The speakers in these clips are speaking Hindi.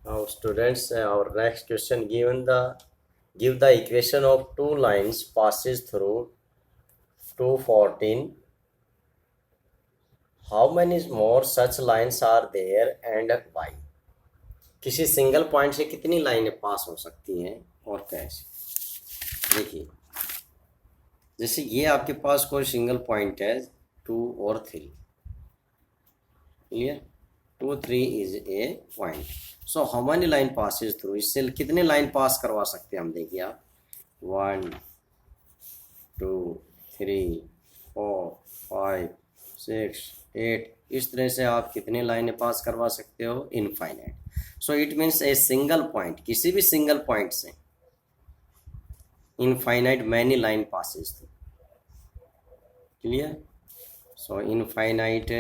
Now, students, our next question give the equation of two lines passes through 214. How many more such lines are there and why? किसी सिंगल पॉइंट से कितनी लाइनें पास हो सकती हैं और कैसे? देखिए, जैसे ये आपके पास कोई सिंगल पॉइंट है 2 और 3, clear? 2 3 is a point. So how many line passes through, इससे कितने लाइन पास करवा सकते हैं हम? देखिए आप, 1 2 3 4 5 6 8, इस तरह से आप कितने लाइनें पास करवा सकते हो? Infinite. So it means a single point, किसी भी सिंगल पॉइंट से infinite many line passes through. Clear? So infinite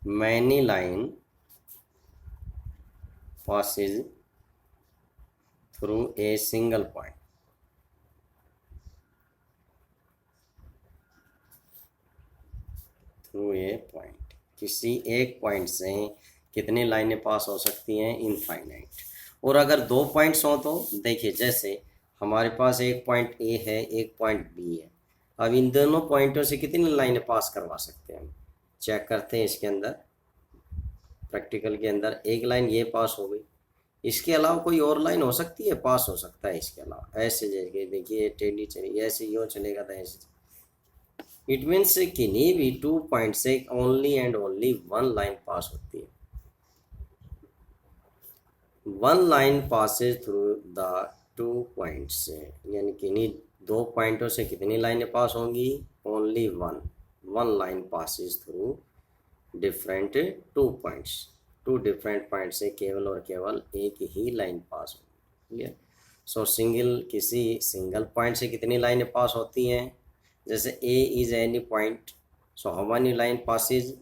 many line passes through a single point. Through a point, किसी एक पॉइंट से कितनी लाइनें पास हो सकती हैं? इनफाइनाइट. और अगर दो पॉइंट्स हों तो देखिए, जैसे हमारे पास एक पॉइंट ए है, एक पॉइंट बी है. अब इन दोनों पॉइंटों से कितनी लाइनें पास करवा सकते हैं हम? चेक करते हैं. इसके अंदर प्रैक्टिकल के अंदर एक लाइन ये पास हो गई, इसके अलावा कोई और लाइन हो सकती है? पास हो सकता है इसके अलावा. ऐसे जैसे देखिए टेढ़ी चली, ऐसे यूँ चलेगा तो ऐसे. इट मीन्स किन्हीं भी 2 पॉइंट से ओनली एंड ओनली 1 लाइन पास होती है. 1 line Passage through the 2 points, यानी किन्हीं दो पॉइंटों से कितनी लाइनें पास होंगी? Only 1 line Passage through different 2 points. 2 different point से केवल और केवल एक ही लाइन पास होगी. क्लियर? सो किसी सिंगल पॉइंट से कितनी लाइनें पास होती हैं? जैसे A is any point, so how many line passes?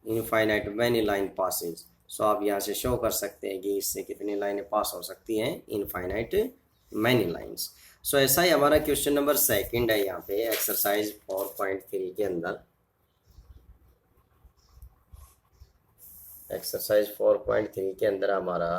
Infinite many line passes. So आप यहाँ से शो कर सकते हैं कि इससे कितनी लाइनें पास हो सकती हैं? Infinite many lines. सो ऐसा ही हमारा क्वेश्चन नंबर 2 है यहाँ पे एक्सरसाइज 4.3 के अंदर. एक्सरसाइज 4.3 के अंदर हमारा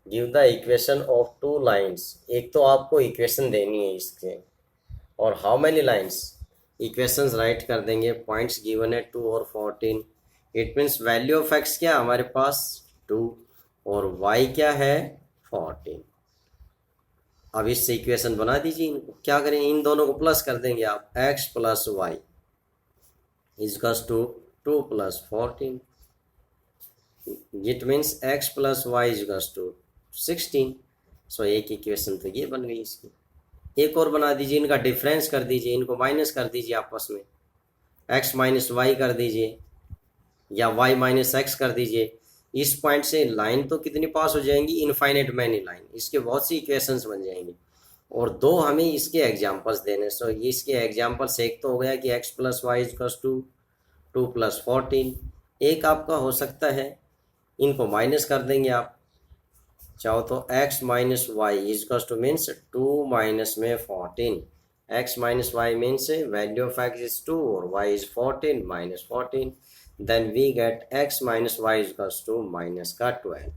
give the equation of two lines. एक तो आपको इक्वेशन देनी है इसके, और how many lines, equations right कर देंगे. पॉइंट्स गिवन है 2 और 14. It means value of x क्या हमारे पास? 2, और वाई क्या है? 14. अब इससे इक्वेशन बना दीजिए. इनको क्या करें? इन दोनों को प्लस कर देंगे आप. X plus y equals to 2 plus 14. It means x plus y equals to 16. So एक इक्वेशन तो ये बन गई इसकी. एक और बना दीजिए, इनका डिफरेंस कर दीजिए, इनको माइनस कर दीजिए आपस में. एक्स माइनस वाई कर दीजिए, या वाई माइनस एक्स कर दीजिए. इस पॉइंट से लाइन तो कितनी पास हो जाएंगी? Infinite many line. इसके बहुत सी इक्वेशंस बन जाएंगे. और दो हमें इसके एग्जांपल्स देने. सो ये इसके एग्जांपल्स, एक तो हो गया कि x plus y equals to 2 plus 14. एक आपका हो सकता है, इनको माइनस कर देंगे आप चाहो तो. X minus y equals to means 2 minus में 14. X minus y means value of x is 2 और y is 14 minus 14. Then we get x minus y equals to minus का 12.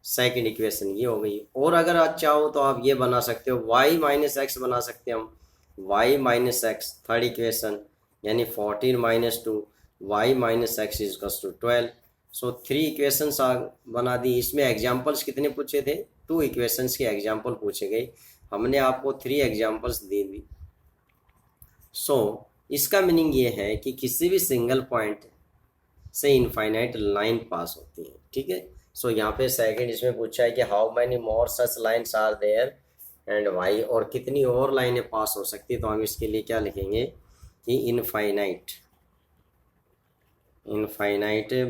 सेकेंड इक्वेशन ये हो गई. और अगर आप चाहो तो आप ये बना सकते हो, वाई माइनस एक्स बना सकते हैं हम. Y minus x third equation, यानी 14 minus 2 y minus x equals to 12. So 3 equations बना दी. इसमें एग्जाम्पल्स कितने पूछे थे? 2 इक्वेशंस के एग्जाम्पल पूछे गए. हमने आपको 3 एग्जाम्पल्स दे दी. सो इसका मीनिंग ये है कि किसी भी सिंगल पॉइंट से इनफाइनाइट लाइन पास होती है. ठीक है? सो यहाँ पे सेकंड इसमें पूछा है कि how many more such lines are there and y, और कितनी और लाइनें पास हो सकती है. तो हम इसके लिए क्या लिखेंगे कि infinite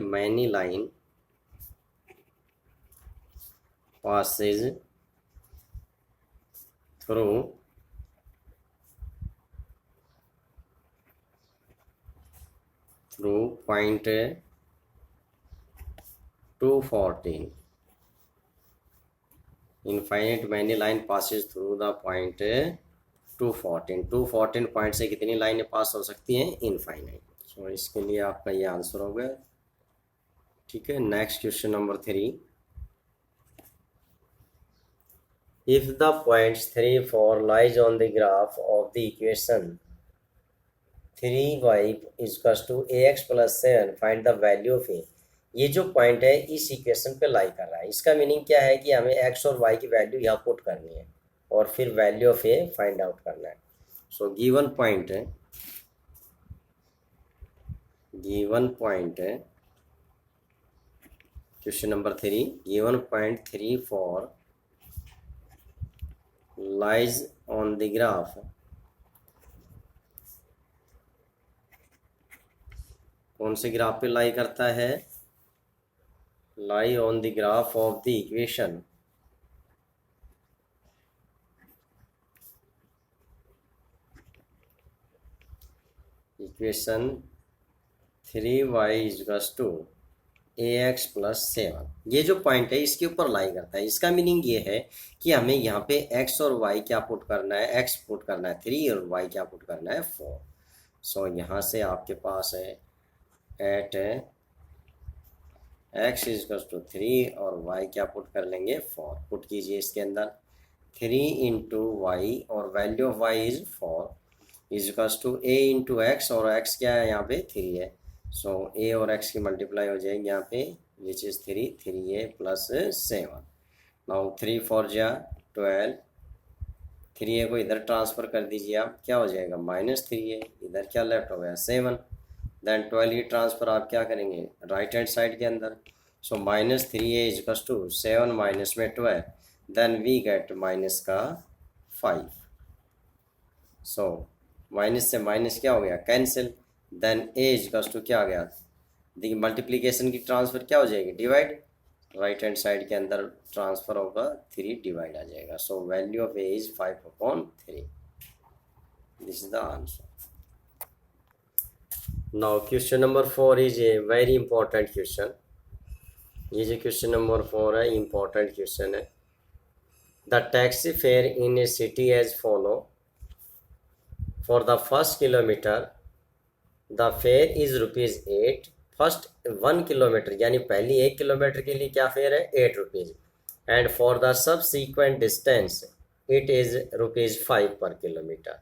many line passes through point 214. Infinite many line passes through the point 214. 214 point से कितनी लाइनें पास हो सकती हैं? इनफाइनाइट. सो इसके लिए आपका ये आंसर हो गया. ठीक है, next question number 3। If the points 3, 4 lies on the graph of the equation 3y equals to ax plus 7 find the value of A. ये जो पॉइंट है इस इक्वेशन पे लाई कर रहा है। इसका मीनिंग क्या है कि हमें x और y की वैल्यू यहाँ पुट करनी है और फिर value of a find out करना है। सो गिवन पॉइंट है, question number 3, given point 3, 4 lies on the graph कौन से ग्राफ पे लाई करता है? Lie on the graph of the equation equation 3y equals to ax plus 7। ये जो पॉइंट है इसके ऊपर लाई करता है। इसका मीनिंग ये है कि हमें यहाँ पे x और y क्या पुट करना है, x पुट करना है 3 और y क्या पुट करना है 4। सो यहाँ से आपके पास है एट x इक्वल्स टू 3 और y क्या पुट कर लेंगे 4। पुट कीजिए इसके अंदर 3 इंटू वाई और value of y is 4 equals to a into x और x क्या है यहाँ पे 3 है। सो a और x की मल्टीप्लाई हो जाएगी यहाँ पे which is 3a plus 7। Now 3 4 जा 12, 3a को इधर ट्रांसफ़र कर दीजिए आप, क्या हो जाएगा -3a, इधर क्या लेफ्ट हो गया 7। देन 12 ये ट्रांसफ़र आप क्या करेंगे राइट हैंड साइड के अंदर। सो -3a इक्वल्स टू 7 माइनस में 12, देन वी गेट माइनस का 5। सो माइनस से माइनस क्या हो गया cancel, then a equals to क्या आ गया, देखिए मल्टीप्लिकेशन की ट्रांसफ़र क्या हो जाएगी डिवाइड, राइट हैंड साइड के अंदर ट्रांसफ़र होगा 3 डिवाइड आ जाएगा। So value of a is 5/3। This is the answer. Now question number 4 is a very important question. ये जो क्वेश्चन नंबर 4 है इंपॉर्टेंट क्वेश्चन है। The taxi fare in a city as follow. For the first kilometer the fare is ₹8। First 1 kilometer यानी पहली 1 किलोमीटर के लिए क्या फेयर है ₹8। And for the subsequent distance it is ₹5 पर किलोमीटर।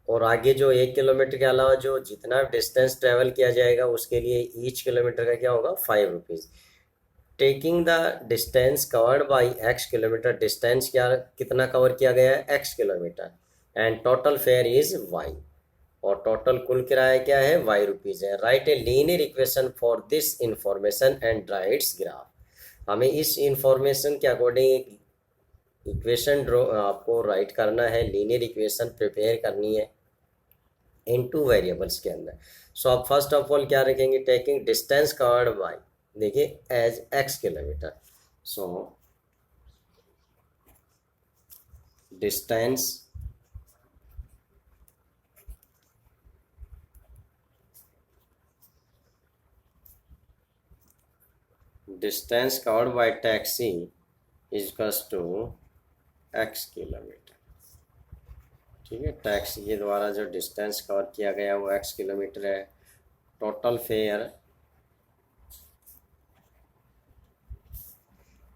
और आगे जो 1 किलोमीटर के अलावा जो जितना डिस्टेंस ट्रेवल किया जाएगा उसके लिए ईच किलोमीटर का क्या होगा ₹5। Taking the distance covered by x kilometre, distance क्या कितना कवर किया गया है x kilometre, and total fair is y, और टोटल कुल किराया क्या है ₹y है। Right a linear equation for this information and draw it's graph. हमें इस इंफॉर्मेशन के अकॉर्डिंग इक्वेशन ड्रॉ आपको राइट करना है, लीनियर इक्वेशन प्रिपेयर करनी है इन 2 वेरिएबल्स के अंदर। सो आप फर्स्ट ऑफ ऑल क्या रखेंगे, टेकिंग डिस्टेंस कवर्ड बाय, देखिए as x kilometer. So distance covered by taxi equals to x kilometer. ठीक है, टैक्सी के द्वारा जो डिस्टेंस कवर किया गया वो x किलोमीटर है। Total fare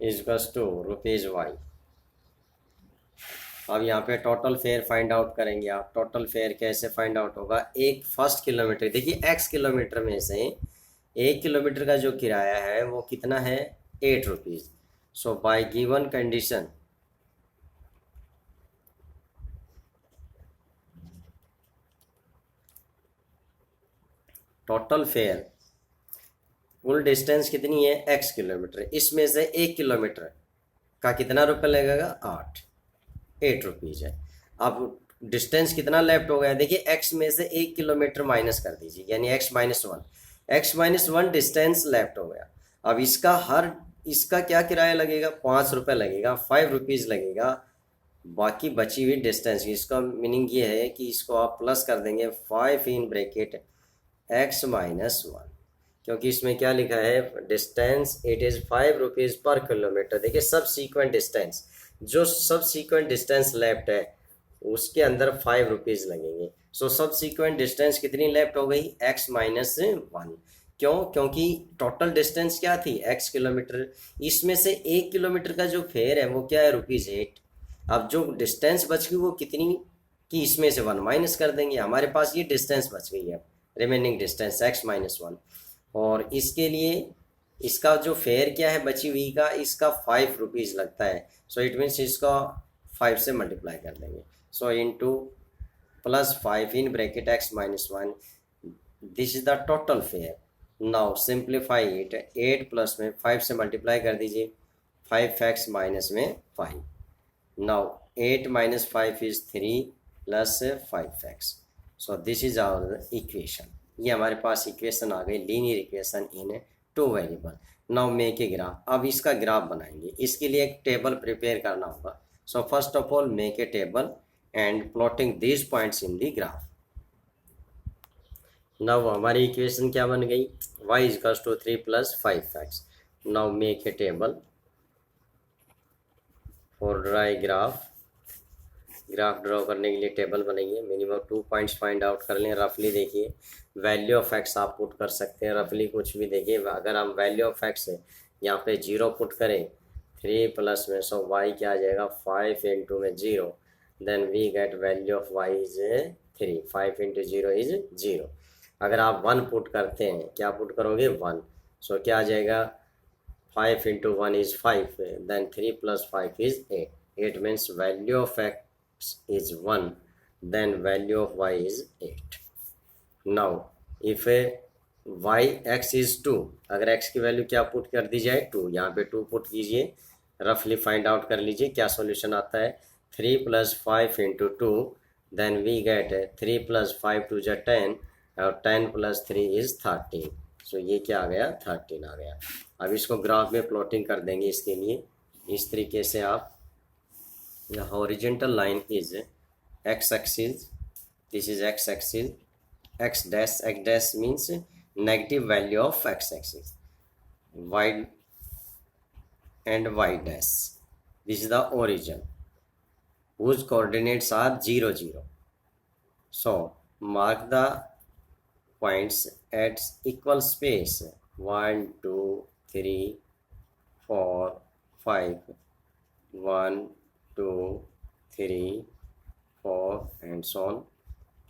equals to ₹y। अब यहाँ पे टोटल फेयर फाइंड आउट करेंगे आप। टोटल फेयर कैसे फाइंड आउट होगा, एक फर्स्ट किलोमीटर, देखिए x किलोमीटर में से 1 किलोमीटर का जो किराया है वो कितना है ₹8। So by given condition total fare, कुल डिस्टेंस कितनी है x किलोमीटर, इसमें से 1 किलोमीटर का कितना रुपये लगेगा ₹8 है। अब डिस्टेंस कितना लेफ्ट हो गया, देखिए x में से 1 किलोमीटर माइनस कर दीजिए यानी x-1 डिस्टेंस लेफ्ट हो गया। अब इसका क्या किराया लगेगा, ₹5 लगेगा, ₹5 लगेगा बाकी बची हुई डिस्टेंस की। इसका मीनिंग ये है कि इसको आप प्लस कर देंगे 5 इन ब्रैकेट x-1, क्योंकि इसमें क्या लिखा है डिस्टेंस इट इज़ ₹5 पर किलोमीटर। देखिए सब सीक्वेंट डिस्टेंस, जो सब सीक्वेंट डिस्टेंस लेफ्ट है उसके अंदर ₹5 लगेंगे। सो सब सीक्वेंट डिस्टेंस कितनी लेफ्ट हो गई x-1, क्यों? क्योंकि टोटल डिस्टेंस क्या थी, x किलोमीटर। इसमें से 1 किलोमीटर का जो फेयर है वो क्या है, ₹8। अब जो डिस्टेंस बच गई वो कितनी कि इसमें से 1 माइनस कर देंगे, हमारे पास ये डिस्टेंस बच गई है, रिमेनिंग डिस्टेंस x-1। और इसके लिए इसका जो फेयर क्या है बची हुई का, इसका ₹5 लगता है। सो इट मीन्स इसका 5 से मल्टीप्लाई कर देंगे। So into +5 in bracket x-1, this is the total fare. Now simplify it, 8 plus में 5 से मल्टीप्लाई कर दीजिए, 5x माइनस में 5। Now 8 minus 5 is 3 plus 5x। So this is our equation. ये हमारे पास इक्वेशन आ गई, linear equation in 2 variable. Now make a graph. अब इसका ग्राफ बनाएंगे, इसके लिए एक टेबल प्रिपेयर करना होगा। So first of all make a table and plotting these points in the graph. Now हमारी इक्वेशन क्या बन गई, y equals to 3 + 5x। Now make a table for draw graph. Graph draw करने के लिए टेबल बनाइए, मिनिमम 2 पॉइंट्स फाइंड आउट कर लें। रफली देखिए वैल्यू ऑफ एक्स आप पुट कर सकते हैं, रफली कुछ भी देखिए। अगर हम वैल्यू ऑफ एक्स यहाँ पे 0 पुट करें 3 प्लस में, सो y क्या आ जाएगा 5 इंटू में 0, then we get value of y is 3। 5 into 0 is 0। अगर आप 1 पुट करते हैं, क्या पुट करोगे 1, सो क्या आ जाएगा 5 into 1 is 5, then 3 + 5 is 8। It means value of x is 1, then value of y is 8। now if x is 2, अगर x की वैल्यू क्या पुट कर दी जाए 2, यहाँ पे 2 पुट कीजिए, रफली फाइंड आउट कर लीजिए क्या सॉल्यूशन आता है। 3 + 5 इंटू 2, देन वी गेट 3 + 5 2 = 10 और 10 + 3 इज 13। सो ये क्या आ गया 13 आ गया। अब इसको ग्राफ में प्लॉटिंग कर देंगे। इसके लिए इस तरीके से आप, the horizontal line is x-axis, this is x-axis, x dash means negative value of x-axis, y and y dash, this is the origin whose coordinates are 0 0। so mark the points at equal space 1 2 3 4 5 1 2 3 4 and so on,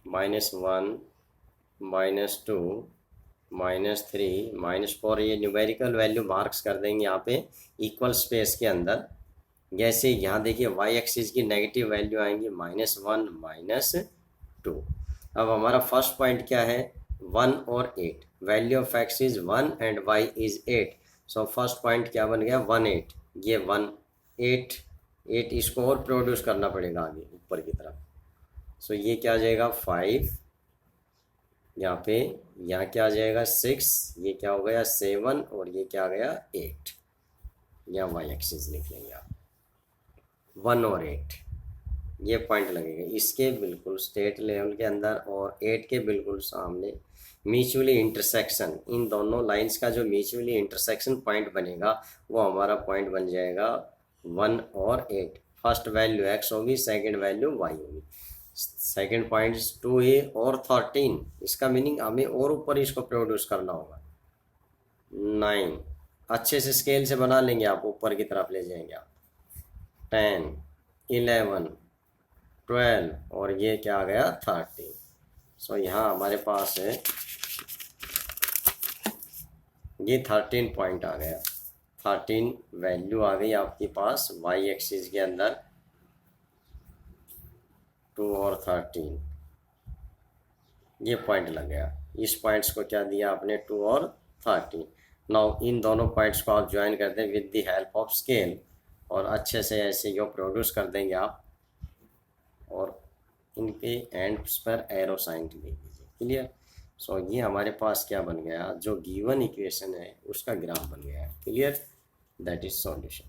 -1 -2 -3 -4। ये न्यूमेरिकल वैल्यू मार्क्स कर देंगे यहाँ पे इक्वल स्पेस के अंदर। जैसे यहाँ देखिए y एक्सिस की नेगेटिव वैल्यू आएंगी -1 -2। अब हमारा फर्स्ट पॉइंट क्या है 1 और 8, value of x is 1 and y is 8। So first point क्या बन गया 1 8, ये 1 8 8, इसको और प्रोड्यूस करना पड़ेगा आगे ऊपर की तरफ। सो ये क्या आ जाएगा 5, यहाँ पे यहाँ क्या आ जाएगा 6, ये क्या हो गया 7 और ये क्या आ गया 8। यहाँ वाई एक्सिस लिख लेंगे आप 1 और 8, ये पॉइंट लगेगा इसके बिल्कुल स्टेट लेवल के अंदर और 8 के बिल्कुल सामने म्यूचुअली इंटरसेक्शन। इन दोनों लाइंस का जो म्यूचुअली इंटरसेक्शन पॉइंट बनेगा वो हमारा पॉइंट बन जाएगा 1 और 8। फर्स्ट वैल्यू x होगी, सेकंड वैल्यू y होगी। सेकंड पॉइंट 2a और 13, इसका मीनिंग हमें और ऊपर इसको प्रोड्यूस करना होगा 9। अच्छे से स्केल से बना लेंगे आप, ऊपर की तरफ ले जाएंगे आप 10 11 12 और ये क्या आ गया 13। सो यहाँ हमारे पास है ये 13 पॉइंट आ गया, 13 वैल्यू आ गई आपके पास y एक्सिस के अंदर 2 और 13, ये पॉइंट लग गया। इस पॉइंट्स को क्या दिया आपने 2 और 13। नाउ इन दोनों पॉइंट्स को आप ज्वाइन कर दें with the help of scale और अच्छे से ऐसे यो प्रोड्यूस कर देंगे आप और इनके एंड्स पर एरो साइन दे दीजिए। क्लियर। सो ये हमारे पास क्या बन गया, जो गिवन इक्वेशन है उसका ग्राफ बन गया। Clear, that is solution.